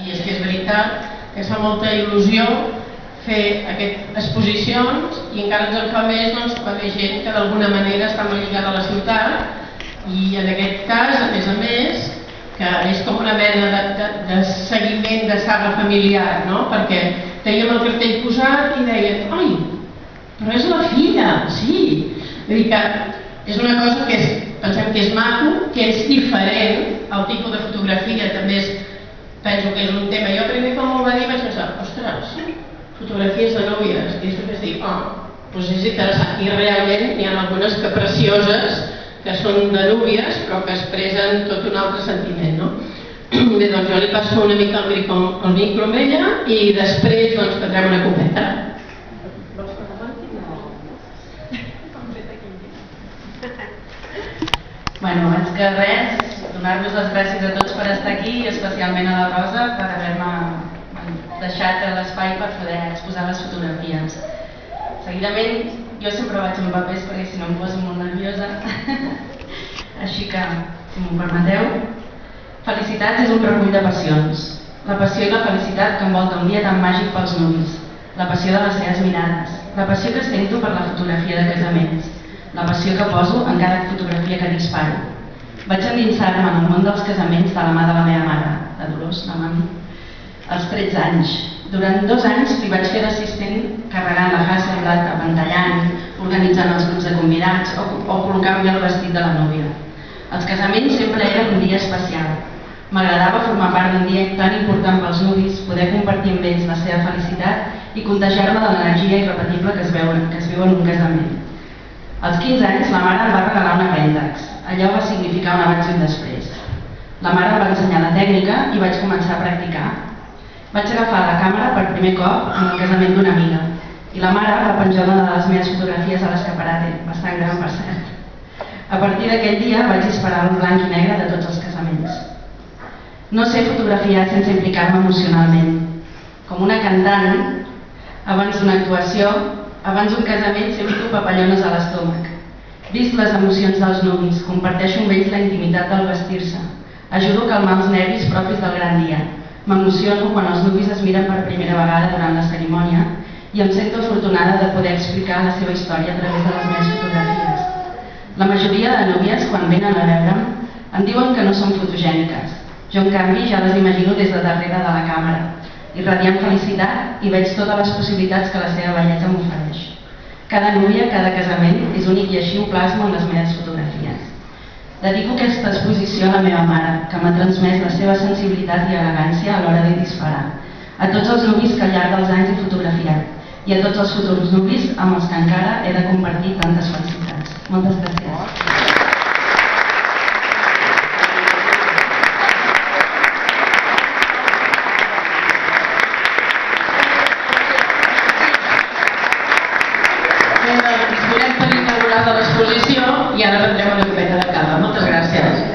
i és que és veritat que es fa molta il·lusió fer aquestes exposicions i encara ens en fa més quan hi ha gent que d'alguna manera està molt lligada a la ciutat i en aquest cas, a més, que és com una mena de seguiment de saga familiar, no? Perquè teníem el cartell posat i deien, oi, però és la filla, sí. Vull dir que és una cosa que pensem que és maco, que és diferent, el tipus de fotografia també penso que és un tema. Jo primer quan m'ho va dir vaig pensar, ostres, fotografies de núvies, i després vaig dir, doncs és interessant, i realment n'hi ha algunes que precioses, que són de núvies, però que expressen tot un altre sentiment, no? Bé, doncs jo li passo una mica el micro amb ella i després prendrem una copeta. Bueno, abans que res, donar-vos les gràcies a tots per estar aquí i especialment a la Rosa per haver-me deixat l'espai per poder exposar les fotografies. Seguidament, jo sempre vaig amb papers perquè si no em poso molt nerviosa, així que, si m'ho permeteu, Felicitats és un recull de passions. La passió i la felicitat que envolta un dia tan màgic pels nuvis, la passió de les seves mirades, la passió que sento per la fotografia de casaments, la passió que poso en cada fotografia que disparo. Vaig endinsar-me en el món dels casaments de la mà de la meva mare, la Dolors, la mami, als 13 anys. Durant 2 anys li vaig fer d'assistent carregant la Hasselblad, apantallant, organitzant els grups de convidats o col·locant-me el vestit de la núvia. Els casaments sempre eren un dia especial. M'agradava formar part d'un dia tan important pels nuvis, poder compartir amb ells la seva felicitat i contagiar-me de l'energia irrepetible que es viu en un casament. Als 15 anys la mare em va regalar una Pentax. Allò va significar un abans i un després. La mare em va ensenyar la tècnica i vaig començar a practicar. Vaig agafar la càmera per primer cop en el casament d'una amiga i la mare va penjar una de les meves fotografies a l'escaparate, bastant gran per cert. A partir d'aquell dia vaig disparar el blanc i negre de tots els casaments. No sé fotografiar sense implicar-me emocionalment. Com una cantant, abans d'una actuació, abans d'un casament sento papallones a l'estómac. Visc les emocions dels nuvis, comparteixo amb ells la intimitat del vestir-se. Ajudo a calmar els nervis propis del gran dia. M'emociono quan els nuvis es miren per primera vegada durant la cerimònia i em sento afortunada de poder explicar la seva història a través de les meves fotografies. La majoria de núvies, quan venen a veure'm, em diuen que no són fotogèniques. Jo, en canvi, ja les imagino des de darrere de la càmera, irradiant felicitat i veig totes les possibilitats que la seva bellesa m'ofereix. Cada núvia, cada casament és únic i així ho plasmo en les meves fotografies. Dedico aquesta exposició a la meva mare, que m'ha transmès la seva sensibilitat i elegància a l'hora de disparar, a tots els nuvis que al llarg dels anys he fotografiat i a tots els futurs nuvis amb els que encara he de compartir tantes felicitats. Moltes gràcies. Donem per inaugurada l'exposició i ara prendrem una copeta de cava. Moltes gràcies.